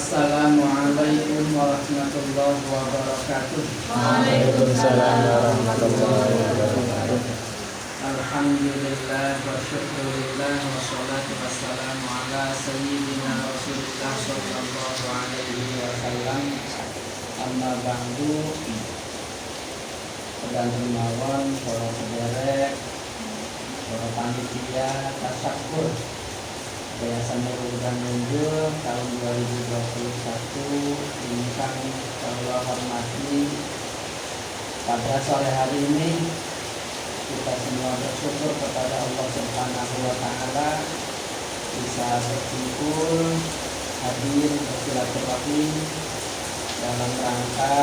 Assalamualaikum warahmatullahi wabarakatuh. Waalaikumsalam warahmatullahi wabarakatuh. Alhamdulillah wa syukurillah wa salatu wassalamu ala sayyidina Rasulillah sallallahu alaihi wasallam. Amma ba'du. Sedang mawon para sederek, para panitia tasyakur Yayasan Nurul Huda Munjul tahun 2021 ingkang kula hormati. Pada sore hari ini kita semua bersyukur kepada Allah Subhanahu wa taala bisa berkumpul hadir bersilaturahmi dalam rangka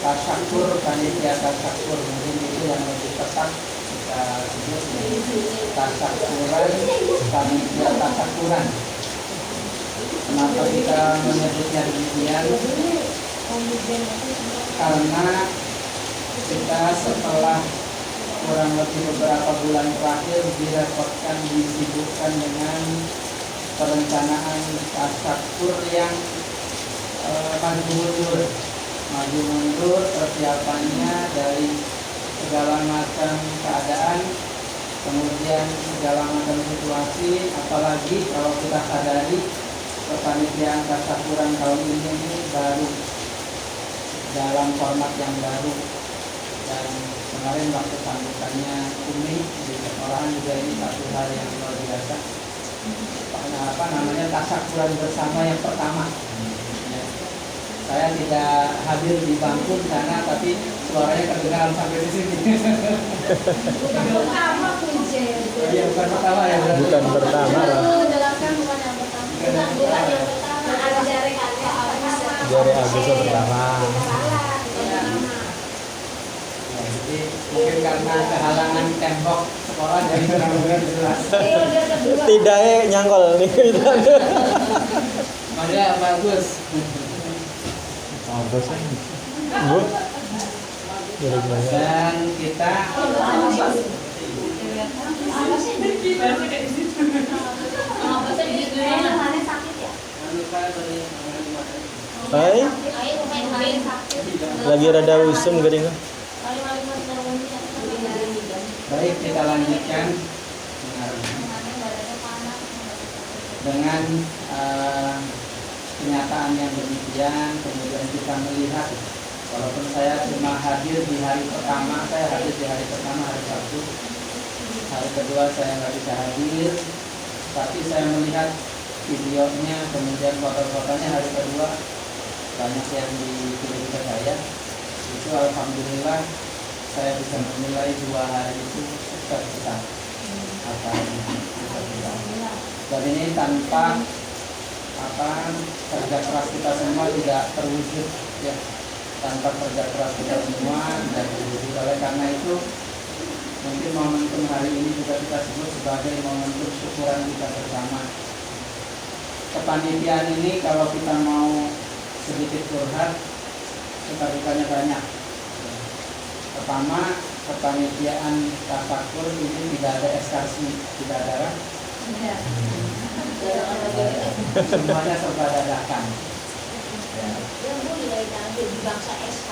tasyakur, panitia tasyakur, mungkin itu yang lebih tepat kita sebut tasyakuran, panitia tasyakuran. Kenapa kita menyebutnya demikian? Karena kita setelah kurang lebih beberapa bulan terakhir direpotkan, disibukkan dengan perencanaan tasyakur yang maju mundur persiapannya dari segala macam keadaan, kemudian segala macam situasi. Apalagi kalau kita sadari kepanitiaan tasyakuran tahun ini baru dalam format yang baru, dan kemarin waktu sambutannya Umi di sekolahan juga ini satu hal yang luar biasa. Tasyakuran bersama yang pertama. Saya tidak hadir di bangku sana, tapi suaranya kedengaran sampai di sini. Pertama kunci. Iya, bukan pertama ya. Bukan pertama lah. Jelaskan bukan yang pertama. Bukan yang pertama. Ada jari Jari Agus pertama. Jadi mungkin karena kehalangan tembok sekolah jadi kurang jelas. Tidak nyangkol nih. Maksudnya bagus. Bagus kan? Bu. Dan kita Hai. Lagi rada usum gering. baik, kita lanjutkan dengan kenyataan yang demikian. Kemudian kita melihat, walaupun saya cuma hadir di hari pertama, hari Sabtu, hari kedua saya nggak bisa hadir, tapi saya melihat videonya, kemudian foto-fotonya hari kedua banyak yang dikirim ke saya. Itu alhamdulillah saya bisa menilai 2 hari itu sukses besar. Dan ini tanpa kerja keras kita semua tidak terwujud, ya. Tanpa kerja keras kita semua tidak terwujud. Oleh karena itu mungkin momentum hari ini juga kita sebut sebagai momentum syukuran kita bersama. Kepanitiaan ini kalau kita mau sedikit curhat, suka-dukanya banyak. Pertama, kepanitiaan tasyakur ini tidak ada SKSI, tidak ada. Semuanya serba dadakan. Yang mau di bangsa SK.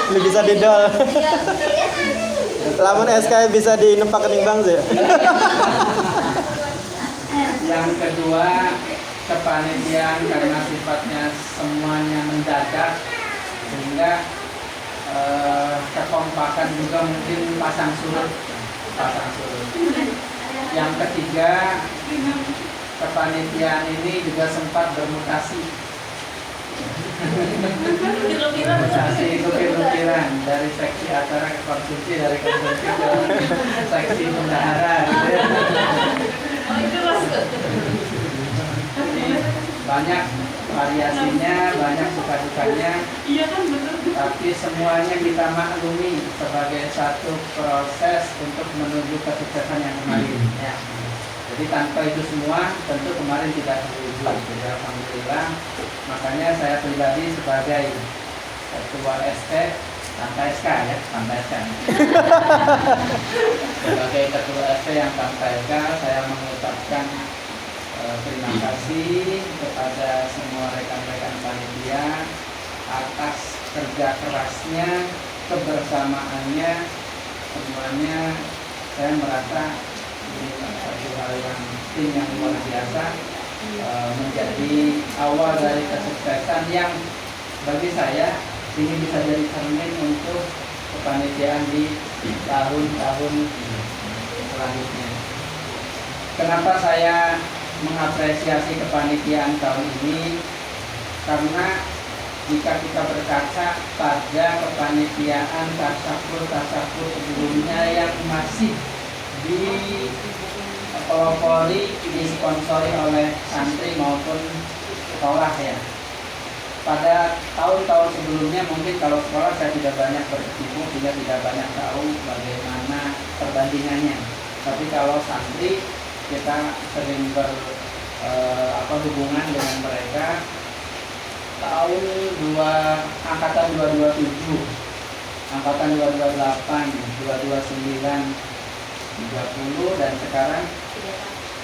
Lu bisa didol. Lamun SK bisa dinempak kening bang sih. Yang kedua, kepanitiaan karena sifatnya semuanya mendadak, sehingga kekompakan juga mungkin pasang surut. Yang ketiga, kepanitiaan ini juga sempat bermutasi. Mutasi itu pikiran dari seksi acara ke konsumsi, dari konsumsi ke seksi bendahara, gitu ya. Jadi banyak variasinya, banyak suka-dukanya. Tapi semuanya kita maklumi sebagai satu proses untuk menuju kesuksesan yang kemarin, ya. Jadi tanpa itu semua tentu kemarin tidak terwujud. Jadi alhamdulillah, makanya saya pribadi sebagai ketua ST tanpa SK ya, tanpa SK. Sebagai ketua SK yang tanpa SK, saya mengucapkan terima kasih kepada semua rekan-rekan panitia atas kerja kerasnya, kebersamaannya, semuanya. Saya merasa ini satu hal yang tim yang luar biasa, menjadi awal dari kesuksesan yang bagi saya ini bisa jadi cermin untuk kepanitiaan di tahun-tahun selanjutnya. Kenapa saya mengapresiasi kepanitiaan tahun ini? Karena jika kita berkaca pada kepanitiaan tasakur sebelumnya yang masih dipelopori, disponsori oleh santri maupun sekolah ya. Pada tahun-tahun sebelumnya mungkin kalau sekolah saya tidak banyak berkecimpung, sehingga tidak banyak tahu bagaimana perbandingannya. Tapi kalau santri kita sering hubungan dengan mereka. Tahun angkatan 227, angkatan 228, 229, 30 dan sekarang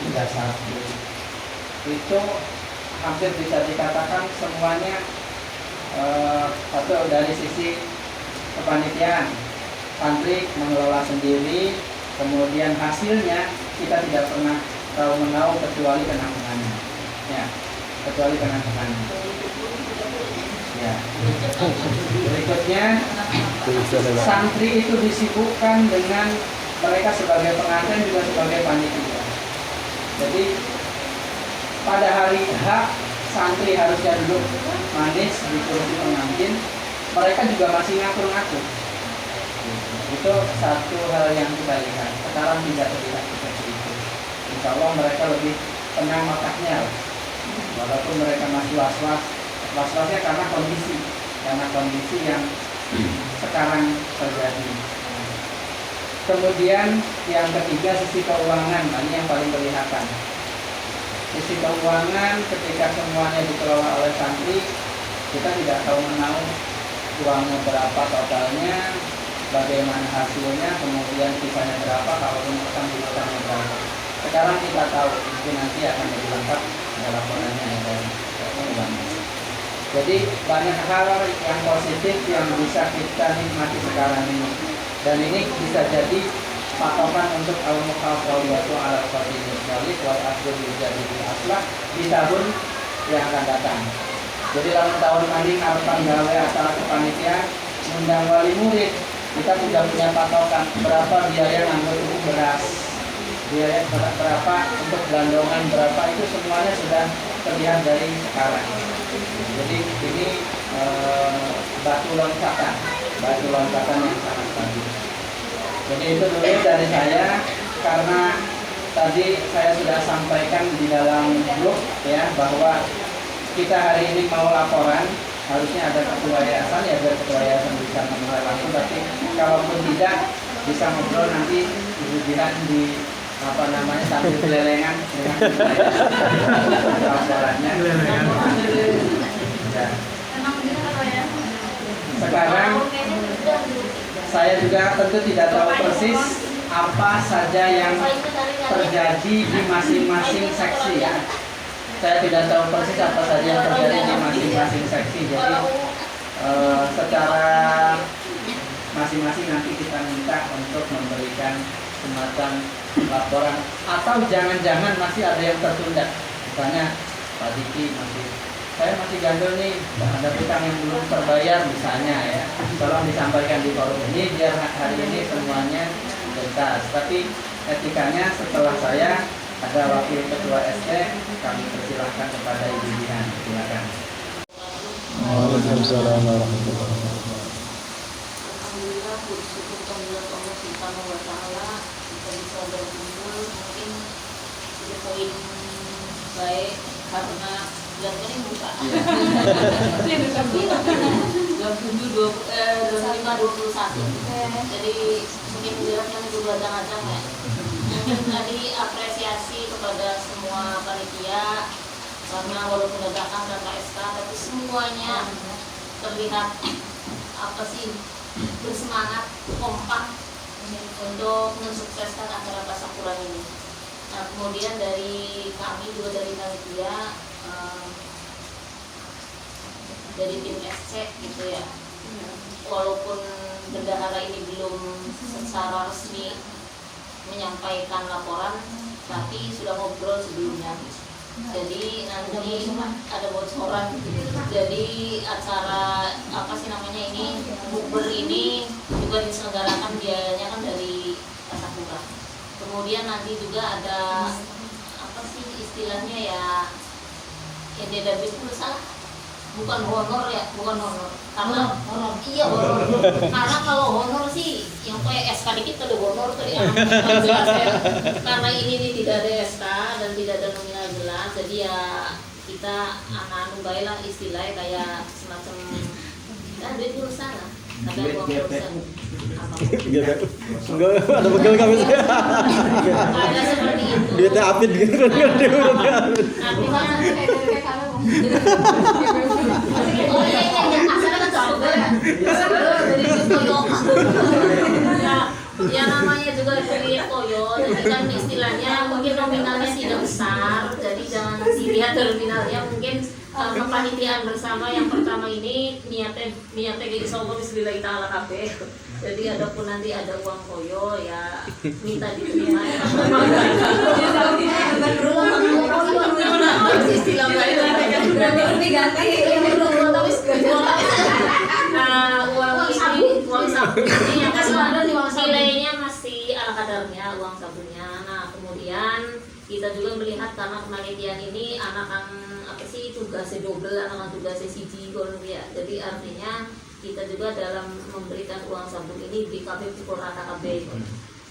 31. Itu hampir bisa dikatakan semuanya satu dari sisi kepanitiaan. Santri mengelola sendiri, kemudian hasilnya kita tidak pernah tahu-menahu kecuali kenang-kenangan. Ya, kecuali kenang-kenangan. Ya. Berikutnya, santri itu disibukkan dengan mereka sebagai pengantin juga sebagai panitia. Jadi pada hari H santri harusnya duduk manis di kursi pengantin, mereka juga masih ngatur-ngatur. Itu satu hal yang kita lihat. Sekarang tidak terlihat seperti itu. Insya Allah mereka lebih tenang otaknya, walaupun mereka masih was-wasnya karena kondisi yang sekarang terjadi. Kemudian yang ketiga, sisi keuangan. Ini yang paling kelihatan. Sisi keuangan ketika semuanya dikelola oleh santri, kita tidak tahu menahu uangnya berapa totalnya, bagaimana hasilnya, kemudian sisanya berapa, kalaupun utang-utangnya berapa. Sekarang kita tahu, mungkin nanti akan lebih lengkap ada laporannya dari uang. Jadi banyak hal yang positif yang bisa kita nikmati sekarang ini, dan ini bisa jadi patokan untuk al-muhafadzatu ala qadri wal asr jadi aslah di tahun yang akan datang. Jadi dalam tahun ini akan gawe acara kepanitiaan undang wali murid, kita sudah punya patokan berapa biaya untuk beras, biaya berapa untuk gelandongan, berapa, itu semuanya sudah terlihat dari sekarang. Jadi ini batu loncatan yang sangat bagus. Jadi itu dulu dari saya, karena tadi saya sudah sampaikan di dalam grup ya bahwa kita hari ini mau laporan, harusnya ada ketua yayasan, ya ada ketua yayasan bisa menilai langsung, tapi kalaupun tidak bisa ngobrol nanti Jihan di sambil kelelengan dengan laporannya. Ya. Sekarang saya juga tentu tidak tahu persis apa saja yang terjadi di masing-masing seksi ya. Saya tidak tahu persis apa saja yang terjadi di masing-masing seksi. Jadi secara masing-masing nanti kita minta untuk memberikan semacam laporan, atau jangan-jangan masih ada yang tertunda. Misalnya Pak Diki saya masih gandul nih, ada utang yang belum terbayar misalnya ya, tolong disampaikan di forum ini biar hari ini semuanya tuntas. Tapi etikanya setelah saya ada wakil ketua SD, kami persilahkan kepada Ibu Jihan. Silakan. Waalaikumsalam warahmatullahi wabarakatuh. Alhamdulillah, bersyukur kehadirat Allah Subhanahu wa taala, kita bisa berkumpul mungkin di poin baik karena bulan ini buka. Jam 25:21. Jadi mungkin jelasnya itu badang-badang ya. Mungkin tadi apresiasi kepada semua panitia, karena walaupun datang tanpa SK tapi semuanya terlihat apa sih kompak untuk mensukseskan acara tasyakuran ini. Nah, kemudian dari kami juga dari panitia, dari tim SC gitu ya, walaupun bendahara ini belum secara resmi menyampaikan laporan, tapi sudah ngobrol sebelumnya. Jadi nanti ada bocoran. Jadi acara apa sih namanya ini, bukber ini juga diselenggarakan biayanya kan dari Tasakura. Kemudian nanti juga ada apa sih istilahnya ya, yang dia debit salah. Bukan honor ya, bukan honor. Karena honor. Iya honor. Karena kalau honor sih yang kayak SK dikit tuh honor tuh ya. Jelas ya. Karena ini tidak ada SK dan tidak ada nominal jelas, jadi ya kita anak baiklah istilahnya kayak semacam duit pulsa lah. Ada uang pulsa. Enggak ada pegel kami sih. Ada seperti itu. Duitnya apit gitu kan dia udah. Artinya oh iya, asalnya kan soal dari Koyo. Ya namanya juga dari Koyo, jadi kan istilahnya mungkin nominalnya tidak besar, jadi jangan dilihat nominalnya. Mungkin kepanitiaan bersama yang pertama ini niatnya insyaallah bismillahirrahmanirrahim. Jadi adapun nanti ada uang Koyo ya minta diterima ya. Istilah lain nah uang sabun ini yang nilainya masih ala kadarnya uang sabunnya. Nah kemudian kita juga melihat karena kepanitiaan ini anak apa sih tugasnya double, anak tugasnya siji ya. Jadi artinya kita juga dalam memberikan uang sabun ini di KB pukul rata KB.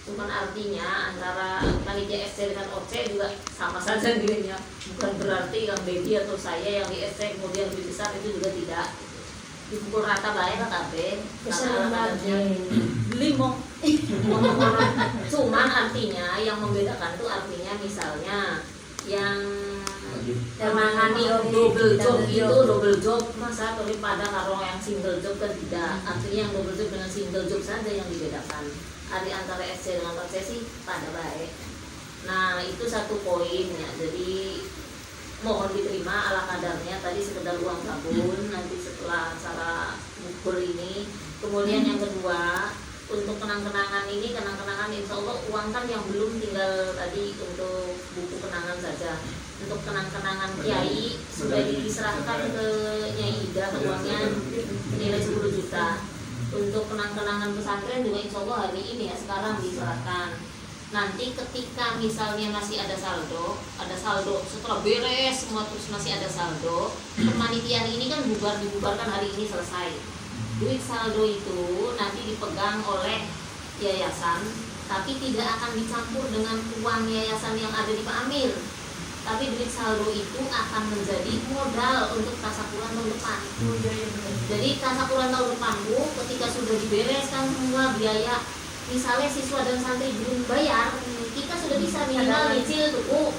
Cuman artinya antara panitia SC dengan OC juga sama saja dirinya. Bukan berarti yang baby atau saya yang di SC kemudian lebih besar, itu juga tidak. Dipukul rata baik lah KB. Karena limong. Cuman artinya yang membedakan itu artinya misalnya yang menangani double job itu double job masa daripada kalau yang single job kan tidak. Artinya yang double job dengan single job saja yang dibedakan. Di antara SC dengan OC sih pada baik. Nah itu satu poin ya. Jadi mohon diterima ala kadarnya. Tadi sekedar uang sabun. Nanti setelah acara bukber ini. Kemudian yang kedua untuk kenang-kenangan ini, kenang-kenangan insya Allah uang kan yang belum tinggal tadi untuk buku kenangan saja. Untuk kenang-kenangan kiai sudah diserahkan ke Nyai Ida uangnya nilai 10 juta. Untuk kenang-kenangan pesantren juga insya Allah hari ini ya sekarang diserahkan. Nanti ketika misalnya masih ada saldo setelah beres semua terus masih ada saldo, kepanitiaan ini kan dibubarkan hari ini selesai. Duit saldo itu nanti dipegang oleh yayasan, tapi tidak akan dicampur dengan uang yayasan yang ada di Pak Amir. Tapi duit saldo itu akan menjadi modal untuk tasyakuran tahun depan. Jadi tasyakuran tahun depan Bu, ketika sudah dibereskan semua biaya, misalnya siswa dan santri belum bayar, kita sudah bisa minimal nyicil tuh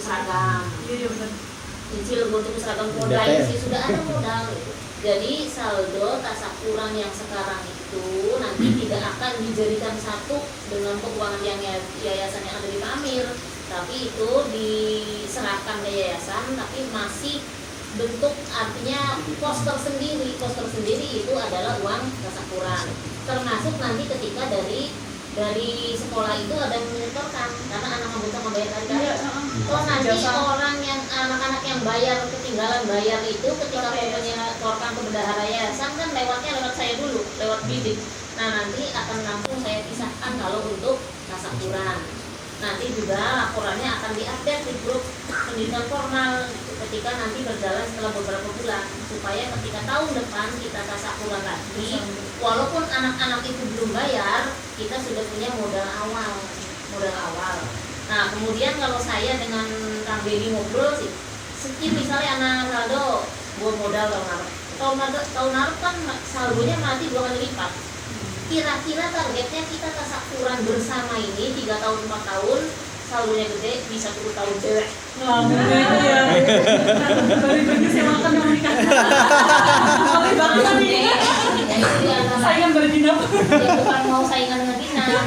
seragam, nyicil untuk seragam modal sih sudah ada modal. Jadi saldo tasyakuran yang sekarang itu nanti tidak akan dijadikan satu dengan keuangan yang yayasan yang ada di Pak Amir, tapi itu diserahkan ke yayasan, tapi masih bentuk artinya pos tersendiri itu adalah uang tasyakuran. Termasuk nanti ketika dari sekolah itu ada yang menyetorkan karena anak anggota membayar kali-kali. Oh nanti orang yang anak-anak yang bayar ketinggalan bayar itu ketika menyetorkan ke bendahara yayasan kan lewat saya dulu, lewat bidik. Nah nanti akan langsung saya pisahkan kalau untuk tasyakuran. Nanti juga laporannya akan diupdate di grup pendidikan formal ketika nanti berjalan setelah beberapa bulan, supaya ketika tahun depan kita tasyakuran lagi, walaupun anak-anak itu belum bayar, kita sudah punya modal awal. Nah kemudian kalau saya dengan Kang Beni ngobrol sih, sekian misalnya anak saldo buat modal tahun lalu kan saldonya mati 2 kali lipat. Kira-kira targetnya kita tasyakuran bersama ini 3 tahun 4 tahun saldonya gede bisa 10 tahun cewek. Wah, ya. Bagi-bagi saya makan yang menikah. Boleh banget nih. Saingan berjinap. Ya bukan mau saingan dengan dinam,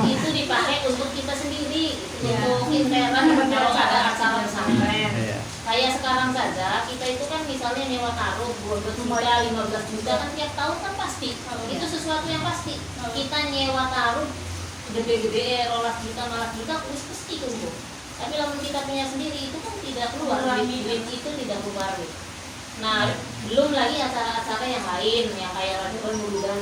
itu dipakai untuk kita sendiri, untuk intern kalau ada acara pesantren. Kayak sekarang saja kita itu kan misalnya nyewa taruh 12 juta, 15 juta kan tiap tahun kan pasti. Itu sesuatu yang pasti. Kita nyewa taruh gede-gede rolas juta malah juta pasti kumpul. Tapi kalau kita punya sendiri itu kan tidak keluar, duit itu tidak keluar. Nah, belum lagi acara-acara yang lain yang kayak radio dan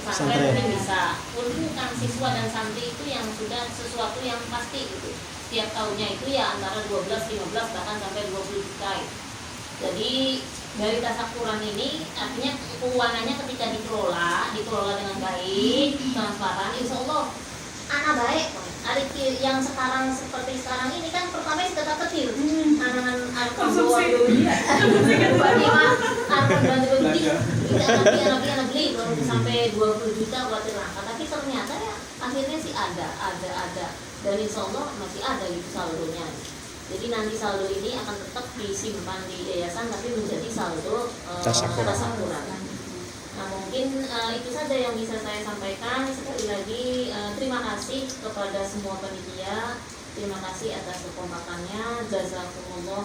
pesantren mungkin bisa. Untukkan siswa dan santri itu yang sudah sesuatu yang pasti gitu. Setiap tahunnya itu ya antara 12, 15 bahkan sampai 20 juta. Jadi dari tasakuran ini artinya keuangannya ketika dikelola dengan baik, transparan, insya Allah anak baik. Yang sekarang seperti sekarang ini kan pertama sudah kecil, anak-anak konsumsi, anak beli baru sampai 20 juta khawatir langka, tapi ternyata ya akhirnya sih ada, dan insya Allah masih ada gitu saldonya. Jadi nanti saldo ini akan tetap disimpan di yayasan tapi menjadi saldo tasakuran. Nah mungkin itu saja yang bisa saya sampaikan. Sekali lagi terima kasih kepada semua panitia, terima kasih atas kekompakannya. Jazakumullah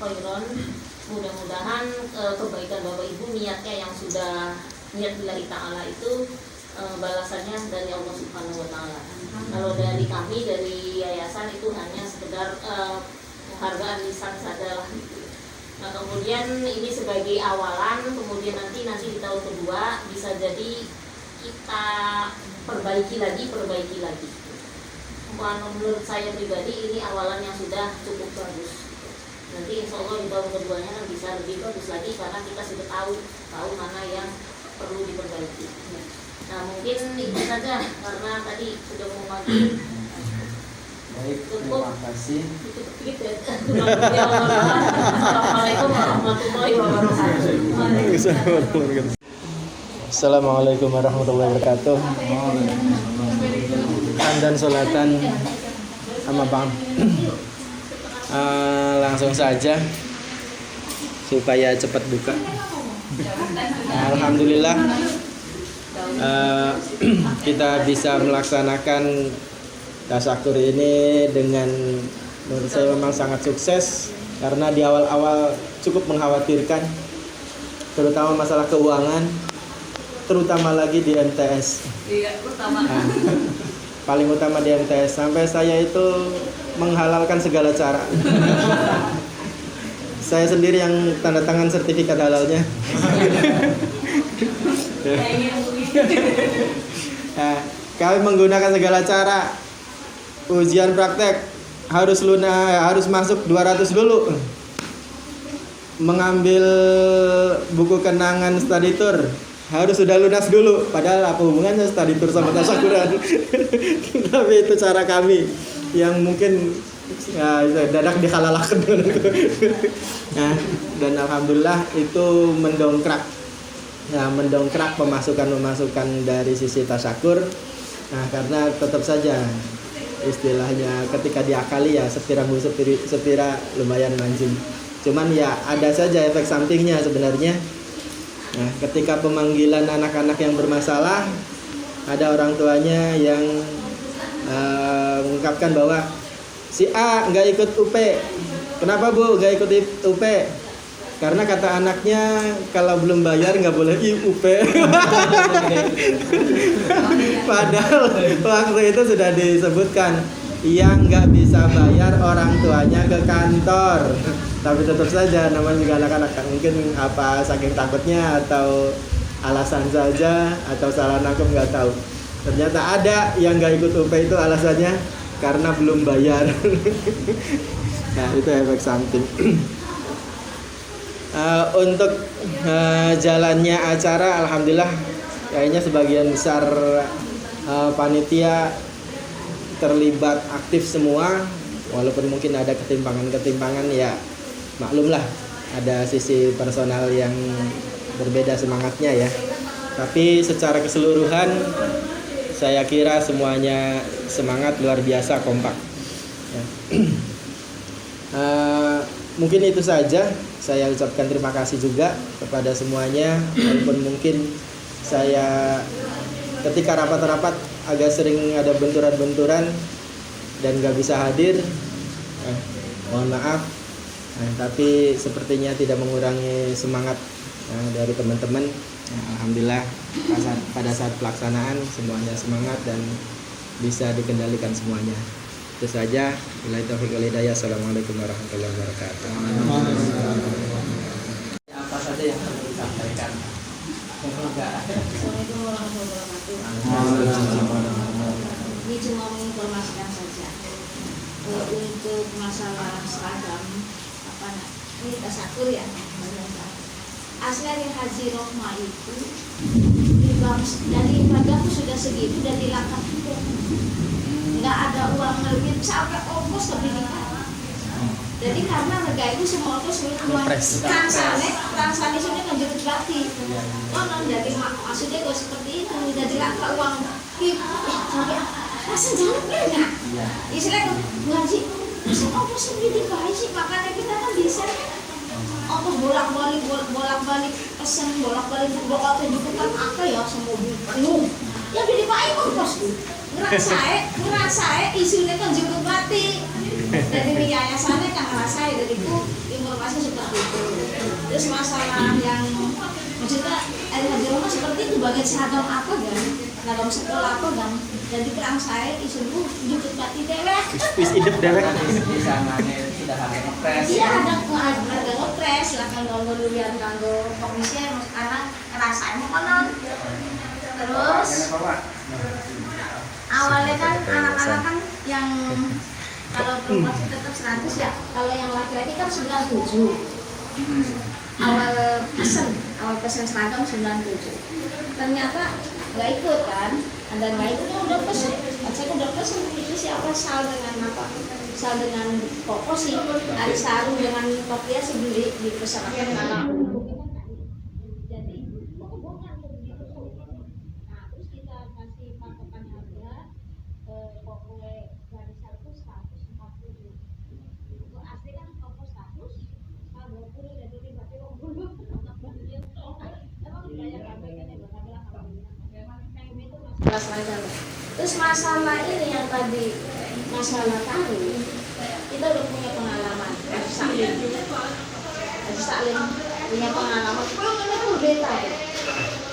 khairan. Mudah-mudahan kebaikan Bapak Ibu niatnya yang sudah niat billahi ta'ala itu balasannya dari Allah Subhanahu wa Ta'ala. Kalau dari kami dari yayasan itu hanya sekedar penghargaan lisan saja lah gitu. Nah kemudian ini sebagai awalan, kemudian nanti di tahun kedua bisa jadi kita perbaiki lagi. Menurut saya pribadi ini awalan yang sudah cukup bagus. Nanti insya Allah di tahun keduanya kan bisa lebih bagus lagi karena kita sudah tahu mana yang perlu diperbaiki. Nah mungkin itu saja karena tadi sudah mau maghrib. Baik, terima kasih. Assalamualaikum warahmatullahi wabarakatuh. Assalamualaikum warahmatullahi wabarakatuh. Dan sholatan sama bang. Langsung saja supaya cepat buka. Alhamdulillah kita bisa melaksanakan tasakur ini dengan menurut saya memang sangat sukses karena di awal-awal cukup mengkhawatirkan terutama masalah keuangan, terutama lagi di MTS. Iya, utama. Paling utama di MTS sampai saya itu menghalalkan segala cara. Saya sendiri yang tanda tangan sertifikat halalnya. Nah, kami menggunakan segala cara. Ujian praktek harus masuk 200 dulu. Mengambil buku kenangan study tour harus sudah lunas dulu. Padahal apa hubungannya study tour sama tasakuran? Tapi itu cara kami yang mungkin ya, dadak dihalalkan. Nah, dan alhamdulillah itu mendongkrak pemasukan dari sisi tasakur. Nah, karena tetap saja istilahnya ketika diakali ya sepira lumayan mancing. Cuman ya ada saja efek sampingnya sebenarnya. Nah, ketika pemanggilan anak-anak yang bermasalah, ada orang tuanya yang mengungkapkan bahwa si A nggak ikut UP. Kenapa Bu nggak ikut UP? Karena kata anaknya kalau belum bayar nggak boleh UP. Padahal waktu itu sudah disebutkan yang nggak bisa bayar orang tuanya ke kantor. Tapi tetap saja namanya juga anak-anak kan mungkin apa saking takutnya atau alasan saja atau salah nangkep nggak tahu. Ternyata ada yang nggak ikut UP itu alasannya karena belum bayar. Nah itu efek samping. Untuk jalannya acara alhamdulillah kayaknya sebagian besar panitia terlibat aktif semua, walaupun mungkin ada ketimpangan ya maklumlah ada sisi personal yang berbeda semangatnya ya, tapi secara keseluruhan saya kira semuanya semangat luar biasa kompak. Ya. Mungkin itu saja. Saya ucapkan terima kasih juga kepada semuanya. Walaupun mungkin saya ketika rapat-rapat agak sering ada benturan-benturan dan gak bisa hadir, mohon maaf. Tapi sepertinya tidak mengurangi semangat dari teman-teman. Alhamdulillah pada saat pelaksanaan semuanya semangat dan bisa dikendalikan semuanya. Itu saja. Billahi taufiq wal hidayah. Assalamualaikum warahmatullahi wabarakatuh. Apa saja yang perlu disampaikan? Semoga. Assalamualaikum warahmatullahi wabarakatuh. Ini cuma menginformasikan saja untuk masalah seragam ini tasakur ya. Asli hari haji Rohma itu dari pajak sudah segitu dan dilangkap itu nggak ada uang lebih sampai ongkos lebih dikali. Jadi karena harga itu semua ongkos uang transane sudah menjadi berarti. Non jadi maksudnya gue seperti itu jadi langkah uang sampai masa jalannya nggak? Istilahnya ngaji masa ongkos lebih dikali sih, makanya kita kan bisa ongkos bolak-balik pesen bolak-balik berdoa tunjukkan apa ya semoga penuh ya jadi baik ongkos ngerasa isunya kan cukup mati dari yayasannya kan ngerasa dari itu informasi seperti itu. Terus masalah yang maksudnya haji Roma seperti itu bagian seragam apa kan seragam sekolah apa kan jadi perang saya isu cukup mati dewek Wis hidup dewek. Di sana sudah ada ngepres. iya ada ngepres silakan kalau lihat kanggo komisi sekarang ngerasain konon. Terus awalnya kan anak-anak kan yang kalau perempuan tetap 100 ya, kalau yang laki-laki kan 97. awal pesen seragam 97. Ternyata nggak ikut kan, ada nggak ikut yang udah pesen. Saya udah pesen itu siapa sal dengan apa? Sal dengan koko sih, ada sarung dengan kopiah sih beli di pesantren kalau terus masalah ini yang tadi masalah tahu kita udah punya pengalaman Haji Salim punya pengalaman kalau kita tuh beta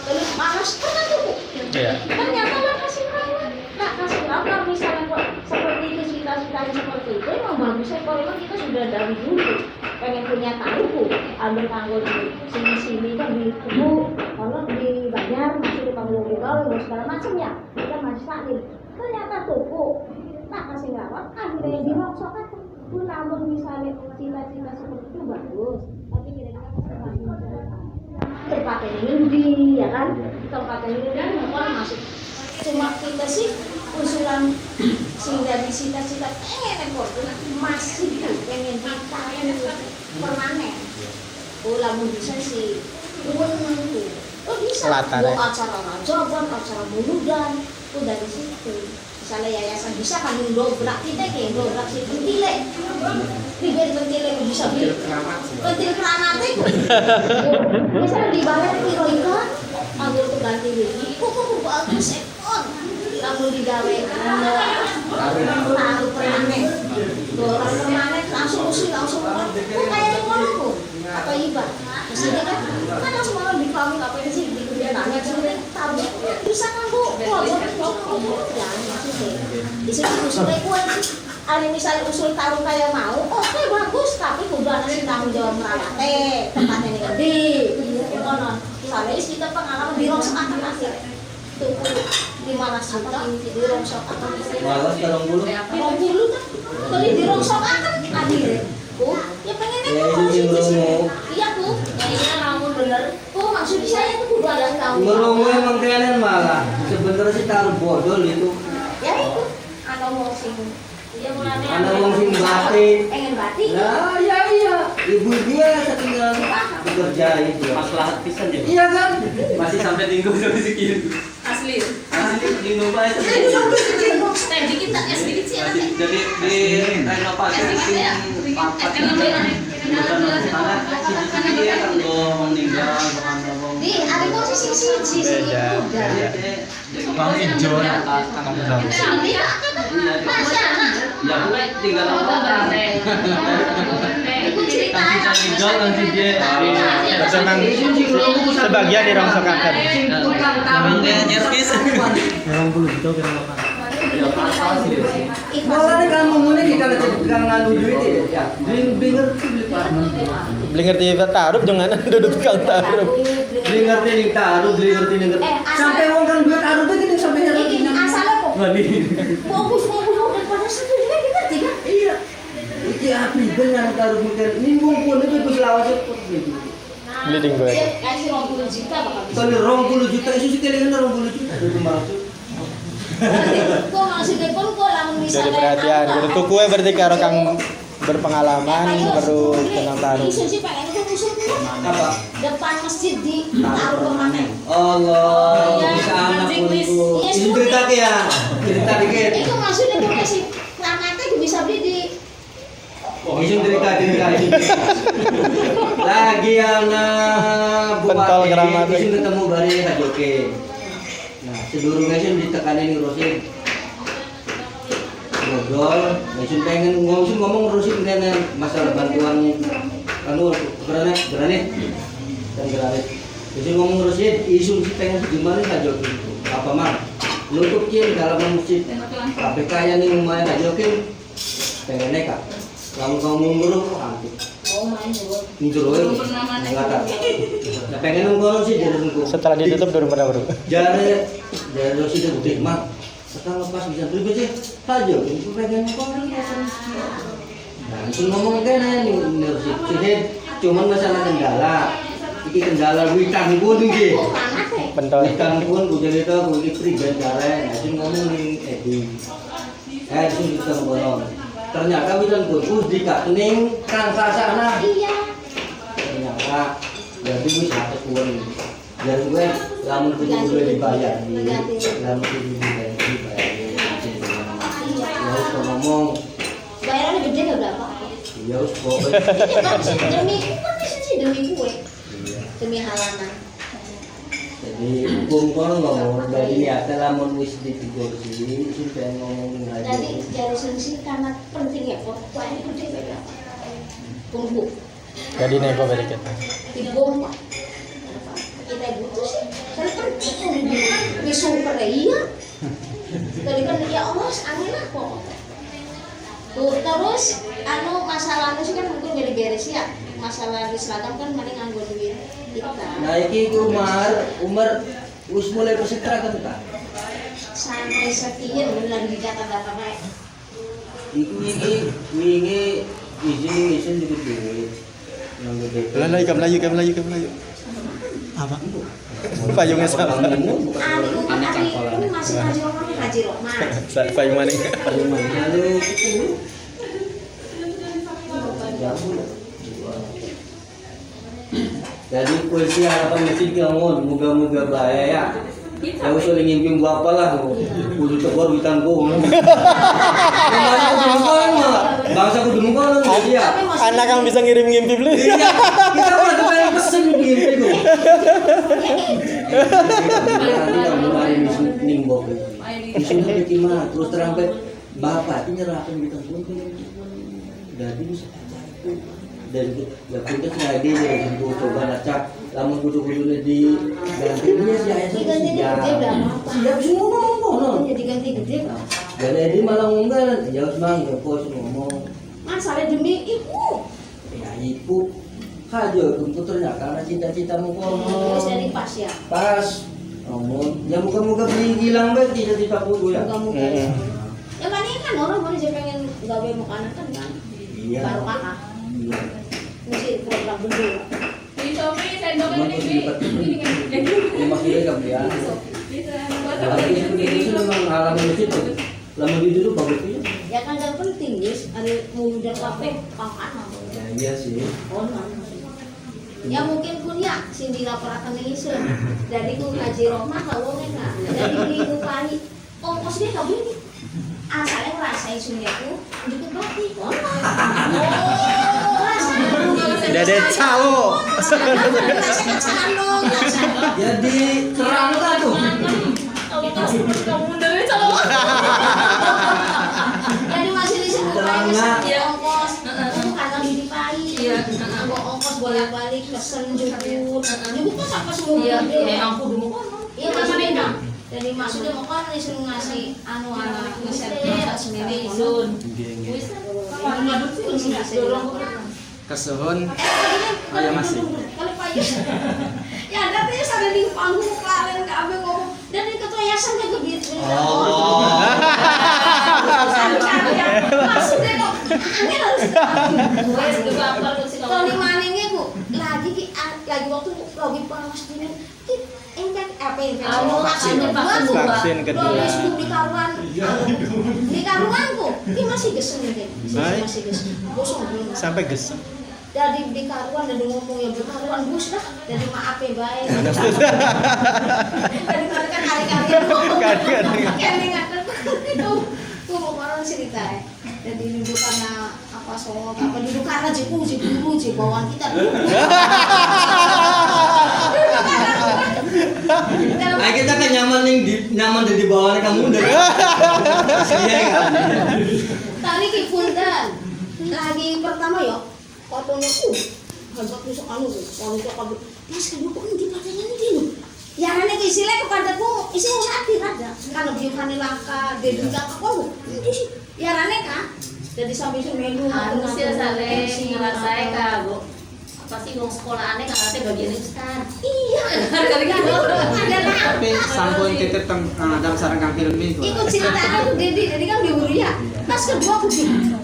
terus malas pernah tuh ternyata lah kasih rawat misalnya kok seperti itu cita-citanya seperti itu emang bagusnya kalau memang kita sudah dari dulu pengen punya tahu ambil kanggo di sini kan di tubuh kalau dibayar masih di kanggo dan segala macam ya kita masih sakit ternyata toko tak kasih rawat akhirnya dimaksud kan pun namun misalnya cita-cita seperti itu bagus tapi kira-kira tempatnya ini ya kan tempatnya ini kan memang masuk cuma kita sih usulan sehingga di cita-cita pengen ekor masih tuh pengen ditahan permanen lamun bisa sih bisa mau acara rajoban acara muludan dari situ misalnya yayasan bisa kan dobrak kita kayak dobrak si pentile bibir pentile bisa beli pentil keramat itu misalnya dibayar kilo ikan ambil tuh ganti lagi kok bagus ekor lalu digawe taruh permanen orang permanen langsung usul langsung kayak di kolom apa iba kesini kan langsung malah di kami apa ini sih di kebiasaannya sini tahu bisa kan bu ya maksudnya di sini usulnya kuat ada misalnya usul taruh kayak mau oke bagus tapi udah nasi tanggung jawab merawat tempatnya ini gede konon soalnya kita pengalaman di rongsok akan akhir tuh di mana sudah di rongsok akan malas dorong bulu kan tadi di rongsok akan akhir ya pengennya iya bu ya namun bener maksud saya itu udah ada tahu ngomong emang kalian malah sebenarnya sih taruh bodol itu ya itu ada mau sing dia mulanya ada mau sing batik pengen batik nah iya ibu dia tinggal bekerja itu masalah pisan ya iya kan masih sampai tinggal sampai segitu asli di rumah itu standing kita ya sedikit sih nanti. Jadi di renovasi tim papat karena si dia kan meninggal bukan ngomong. Di ada posisi siji sih Beda. udah. Bang Ijo atas Kang Bang. Iya, masih anak. Ya tinggal orang. Iku cerita. Kang Ijo Kang Cije. Terus emang sebagian dirongsokaken. Nyerkis. 20 juta kira-kira. Malah kan ngomongnya kita nganu duit ya. Beli ngerti beli Beli ngerti taruh jangan duduk tukang taruh. beli ngerti nih taruh beli ngerti nih ngerti. Sampai wong kan duit taruh tuh gini sampai hari Ini ini. asalnya kok. Wadi. Fokus daripada sendiri kan ngerti kan? Iya. Iki api benar taruh mungkin. Ini ngumpul itu tuh lawas itu. Beli ding gue. Kasih 20 juta bakal bisa. Soalnya 20 juta isu sih kalian 20 juta itu maksud. Kok masih dekon kok lamun Jadi misalnya perhatian. Jadi tuku berarti karo kang berpengalaman baru tenang taruh. Isu sih pengen itu musuh Apa? depan masjid di taruh kemana? Allah, Iya, bisa anak magic pun list. itu. Iya, Ini cerita ya, cerita dikit. Itu maksudnya tuh kasih kranatnya bisa beli di Isu cerita. Lagi anak Pentol keramat. isu ketemu bari Hajoke. Nah, sedurungnya isu ditekanin ngurusin. Ngobrol, isu pengen ngomong ngurusin dengan masalah bantuan anu berani dan berani. Isu ngomong ngurusin isu pengen gimana Hajoke. Apa mah? Nutup cil dalam masjid. KPK yang ini lumayan Hajoke. Pengen neka. Kamu mundur kok hampir. oh main dulu. Mundur wae. Enggak ada. Nah, pengen nunggu sih jadi nunggu. Setelah ditutup baru pada baru. Jare sih itu gede mah. Sekarang lepas bisa beli aja. Saja itu pengen nunggu. Nah, itu ngomong kene nih sih. Cuman masalah kendala. Iki kendala witang pun iki. Oh mana teh? Pentol. Witang pun kudu itu kudu istri dan jare. Nah, itu ngomong nih Edi. Itu kita ngomong. Ternyata bilang pun dikakening kang sasana. Iya. Ternyata jadi wis satu kuwi. Dan gue lamun kudu dibayar. Lamun kudu dibayar. Iya. Ya wis ngomong, Bayarannya gede nggak berapa? ya wis kok. Ini kan sih demi kan bisa sih demi kue, demi halaman. Jadi hukum kono ngomong dari niatnya lamun wis ditigursi sing pengen ngomong Jadi aja. jari solusi karena penting ya kok. Kue ini gede nggak berapa? Tunggu. Jadi nego berikat. Dibongkar. Kita butuh sih, karena penting di super iya. Tadi kan ya Allah, angin apa? Tuh terus, anu masalahnya sih kan mungkin jadi beres ya. Masalah di seragam kan mending nganggo duit kita. Nah iki Umar wis mulai bersetra kan ta. Sampai sekian benar di data-data baik. Iki wingi izin juga duit. Yang gede. Ikan Melayu. Apa? Payungnya salah. Ali ini masih Haji Rohman. Payung mana? Payung mana lu? Jadi polisi harapan mesti ngomong moga-moga bahaya ya. Ya wis oleh ngimpi bapak lah. Kudu tegur bitangku. Bangsa kudu mungkon ya. Anak yang bisa ngirim ngimpi beli. Iya, kita mah tuh pengen pesen ngimpi kok. Nanti kamu mari nimbok. Isunya gimana? Terus terang bapak itu nyerahkan bitangku. Jadi bisa dan ya kita sengaja ya untuk coba nacak lamun kudu-kudu di ganti dia sih ayah sih Diganti gede berapa? siap sih ngomong Jadi ganti gede berapa? dan dia malah ngomong ya semang ya bos ngomong Masalah demi ibu. ya ibu aja komputernya karena cita-citamu Terus dari ngomong pas ya. pas ngomong ya muka-muka beli hilang banget cita-cita aku ya Muka-muka. Ya mana kan orang mana aja pengen gawe makanan kan kan. iya Baru kakak. iya Mesti program dulu. Di Shopee sendoknya Emang ini harus Bi. dapat Ini kan. ya maksudnya gak beli Bisa buat tapi itu memang alami itu lama di dulu bagus ya Ya kan yang penting guys, ada mau udah kafe pangkat. ya iya sih Ya mungkin kuliah sing dilaporakan isu. Jadi ku Haji Rohman kalau enggak. Jadi di Bupati ongkos dia enggak beli. Asalnya ngerasain sunyaku deket batik. Dede calo. Jadi terang kan tuh. Kamu dari calo. Jadi masih disebut Terangnya. ongkos. Itu karena di pagi. Ongkos bolak-balik pesen jemput. Jemput kan sampai semua. Iya, memang kudu mau Iya maksudnya. Jadi maksudnya mau kan disuruh ngasih anak ngeset sendiri izin. Kesuhun. Oh ya masih. Kalau Pak Yus, ya datanya sampai di panggung kalian nggak ambil ngomong dan di ketua yayasan yang gebit. Maksudnya kok angin harus. Tony Maningnya bu lagi waktu lagi panas gini. Vaksin kedua. Di karuanku, ini masih geseng nih, masih geseng. Gosong belum. Sampai gesek. Dari di karuan dan ngomong ya berkaruan bus dah. Dari maaf ya baik. Dari kan hari-hari kan ingat itu tuh orang cerita ya. Jadi duduk karena apa soal apa duduk karena jiku bawaan kita dulu. Nah, kita kan nyaman di bawahnya kamu udah. Iya kan. Tadi ke Pundan. Lagi pertama ya. Fotonya hebat tusuk anu kalau itu kabur. Mas kamu kok nanti padanya nanti lho. Ya rene ki isile kepadaku isi mati ada. Kalau biukane langka dedi kakak kok. Ya rene ka. Jadi sampai seminggu harus ya sale ngerasain ka, Bu. Apa sih wong sekolahane kan ate bagian ustaz. Iya. Tapi sampun titip dalam sarang kang film itu. Ikut cerita aku Dedi, jadi kan dia ya. Pas kedua aku bilang,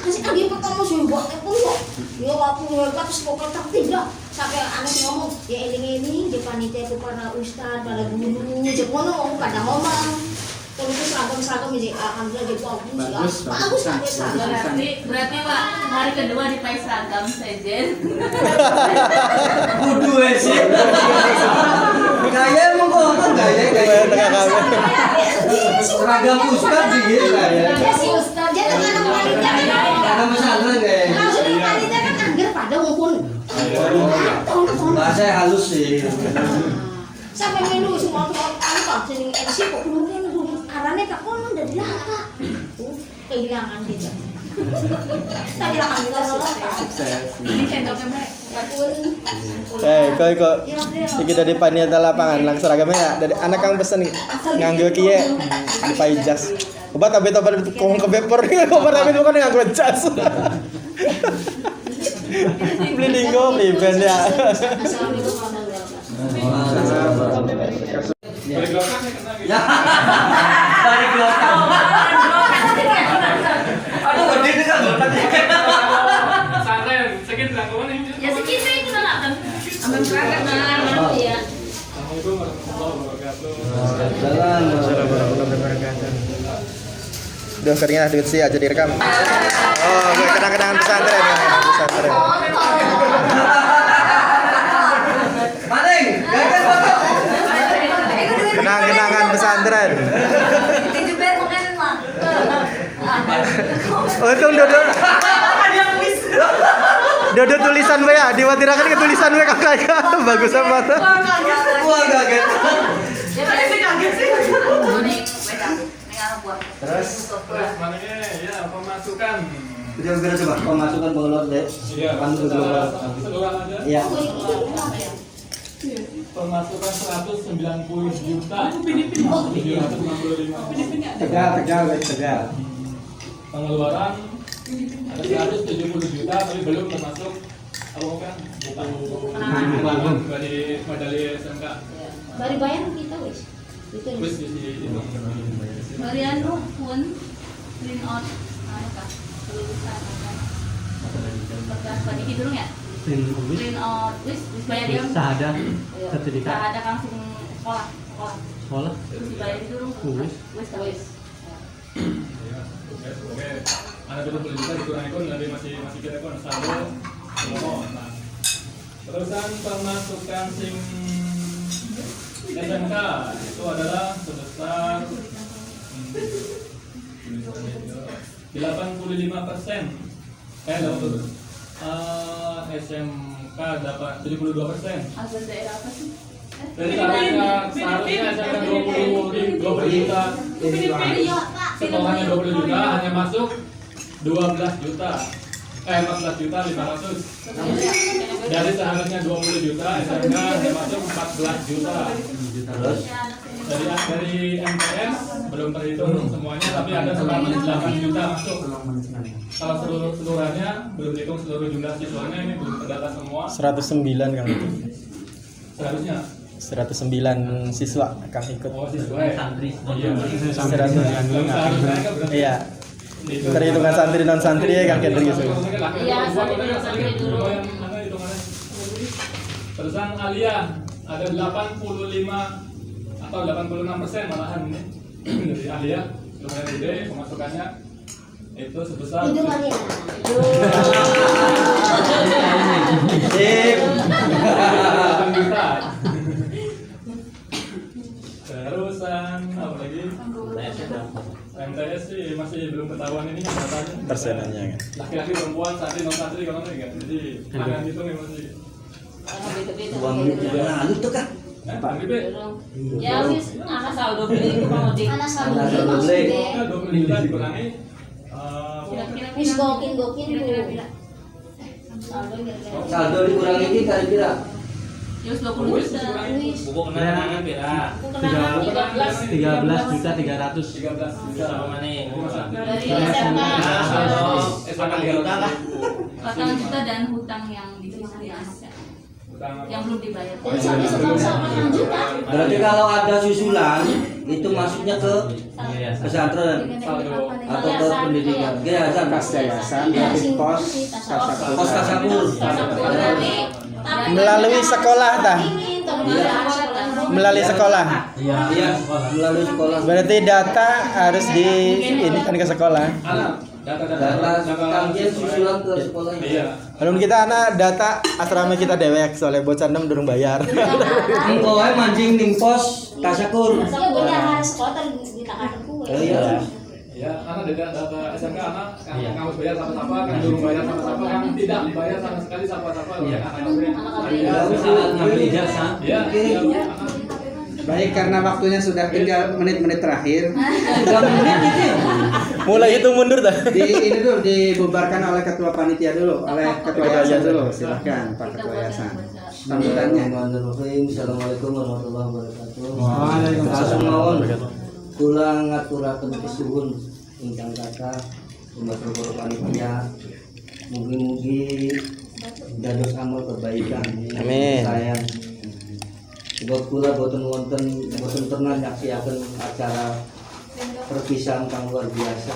kasih lagi pertama sih buat pun kok. Ya aku hebat terus kok tertib dah. Sampai anak ngomong, ya ini di panitia itu para ustaz, para guru, jemono ngomong pada ngomong. Kalau itu seragam jadi alhamdulillah jadi bagus tapi seragam. Berarti Pak, hari kedua dipakai seragam sejen. Kudu sih. Gaya emang kok kan gaya. Tengah kami. Seragam ustaz sih gaya. Ya si ustaz dia kan anak panitia kan. Seragam pesantren gaya. Maksudnya panitia kan anggar pada ngumpul. Bahasa halus sih. Sampai melu semua apa sering MC kok kemudian arane tak kono dari laka. Kehilangan dia. Tak kehilangan kita Sukses. Ini sendoknya Mbak. Kok iki dari panitia lapangan lang seragamnya ya dari anak kang pesen nganggo kiye dipai jas. Obat kabeh tobat kong ke paper paper tapi bukan nganggo jas. Beli dinggo beli band ya. Ya. Balik belakang. Aduh, gede nih kan tadi. Pesantren, sekian dilakukan ini. Ya segitu itu lah kan. Ambil berangkat nanti ya. Assalamualaikum warahmatullahi wabarakatuh. Assalamualaikum warahmatullahi wabarakatuh. Duh keringnya duit sih aja direkam. Oh, gue kenang-kenangan pesantren ya. Pesantren. Maning, gagal foto. Kenang-kenangan pesantren. Untung Dodo tulisan we ya, diwatirakan ke tulisan we kakak. Bagus amat. Wah, kaget. Ya paling sih kaget sih. Terus Mananya ya pemasukan. Kita coba pemasukan bolot deh. Iya, Kan dulu. sedolan aja. Iya. Pemasukan 190 juta. 765. Tegal. Pengeluaran ada 170 juta tapi belum termasuk apa kan buku dari medali SMK. Bari bayar kita wis. Itu Wis di Marian pun print out anu Kak, kelulusan kan. Bekas pagi dulu ya? Print out wis bayar dia. Sahada Ada langsung sekolah. Terus dibayar dulu. Wis. Oke. Ada 20 juta dikurangi pun nanti masih kita kon saldo. Nah. Terusan pemasukan sing SMK itu adalah sebesar 85%. 80%. SMK dapat 72%. Asal daerah apa sih? Jadi seharusnya SMK 20 juta, sekolahnya 20 juta, hanya masuk 12 juta. 14 juta 500. Jadi seharusnya 20 juta, SMK hanya masuk 14 juta. Terus Dari MTS belum terhitung semuanya, tapi ada 98 juta masuk. Kalau seluruhannya belum dihitung seluruh jumlah siswanya, ini belum terdata semua. 109 Kang itu. Seharusnya 109 siswa Kang ikut. oh siswa ya. Iya. 109. Iya. Perhitungan santri non santri ya Kang Kendri gitu. Iya, santri dulu. Terusan Alia ada 85 atau 86% malahan ini dari Alia, lumayan gede pemasukannya itu sebesar Itu kali ya. Sip. 8 juta. Terusan apa lagi? MTS sih masih belum ketahuan ini kan datanya. Persenannya kan. Laki-laki perempuan santri non santri kalau enggak jadi tangan itu nih masih. Lalu tuh kan Pak Bibi, Ya wis, anak saldo beli ke Bang Odi. Anak saldo Anak saldo maksudnya. beli. 20 juta dikurangi Kira-kira Wis gokin bu. saldo kira-kira. saldo dikurangi ini kali kira Yus 20 juta. Wis. Buku kenangan pira? Kenangan 13. 13 juta 300. 13 juta. Sama mana nih? Dari SMK. SMK 3 juta lah. 4 juta dan hutang yang disisa di anak yang belum dibayar. Jadi sampai sekarang sama 6 juta. berarti kalau ada susulan itu masuknya ke pesantren atau ke pendidikan yayasan Yayasan, tapi pos Kasapur. pos kasapur Melalui sekolah tah. Melalui sekolah. iya melalui sekolah Berarti data harus di ini kan ke sekolah. data kajian susulan ke sekolah Iya. Belum kita anak data asrama kita dewek soalnya bocah 6 durung bayar. engkau mancing ning pos kasakur Iya benar harus sekolah tadi ditakan aku. iya Ya, anak data SMK anak yang harus bayar sama-sama, kan belum bayar sama-sama, kan tidak dibayar sama sekali sama-sama. Iya. Ya, Saat ngambil ijazah. Iya. Baik, karena waktunya sudah tinggal menit-menit terakhir. 3 menit itu Mulai hitung mundur dah. Ini dulu dibubarkan oleh ketua panitia dulu, oleh ketua yayasan dulu. Silahkan Pak Ketua Yayasan. Sambutannya. Bismillahirrahmanirrahim. Assalamualaikum warahmatullahi wabarakatuh. Waalaikumsalam. Mawon. Kula ngaturaken kesuwun ingkang kathah dumateng para panitia. Mugi-mugi dados amal kebaikan. Amin. Sayang. Sebab kula boten pernah nyaksiaken acara perpisahan kang luar biasa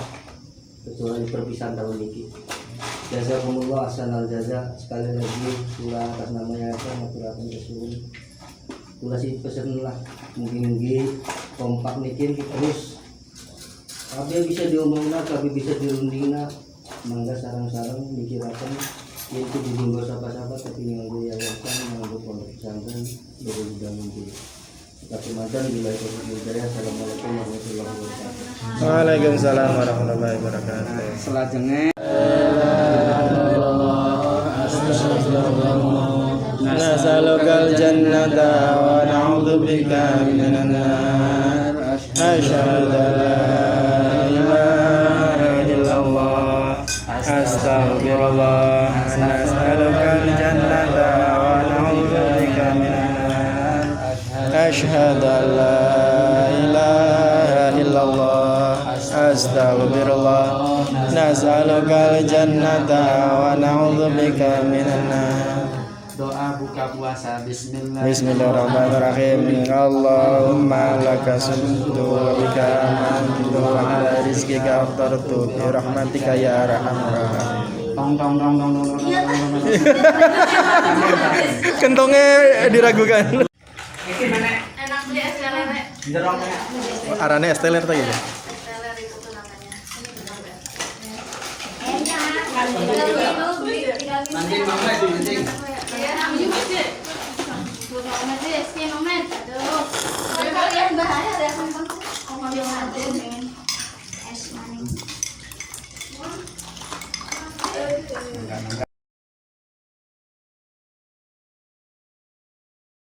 kecuali perpisahan tahun ini. Jazakumullah ahsanal jaza. Sekali lagi kula atas nama yayasan ngaturaken kesuwun. Kula sih pesen lah mugi-mugi kompak niki terus kabeh bisa diomongna kabeh bisa dirundingna mangga sarang-sarang mikiraken yen kudu dinggo sapa-sapa tapi nganggo yayasan nganggo pondok pesantren berulang mungkin tapi madan bila itu assalamualaikum warahmatullahi wabarakatuh. Waalaikumsalam warahmatullahi wabarakatuh. Selajengnya Nas'alukal jannata wa na'udzubika minan nar. Asyhadu an la ilaha illallah. Astaghfirullah. Nas'alukal jannata wa na'udzubika minan nar. Asyhadu an la ilaha illallah. Astaghfirullah. Nas'alukal jannata wa na'udzubika minan nar. doa buka puasa. Bismillah. Bismillahirrahmanirrahim. Allahumma laka sumtu wa bika amantu wa ala rizqika aftartu bi rahmatika ya arhamar rahimin. Tong tong tong tong tong. Kentongnya diragukan. Enak beli es lele. Arane esteller tadi. Esteller itu tuh namanya. Nanti mama itu nanti. Ya, aku juga sih. Tuh, kalau nanti es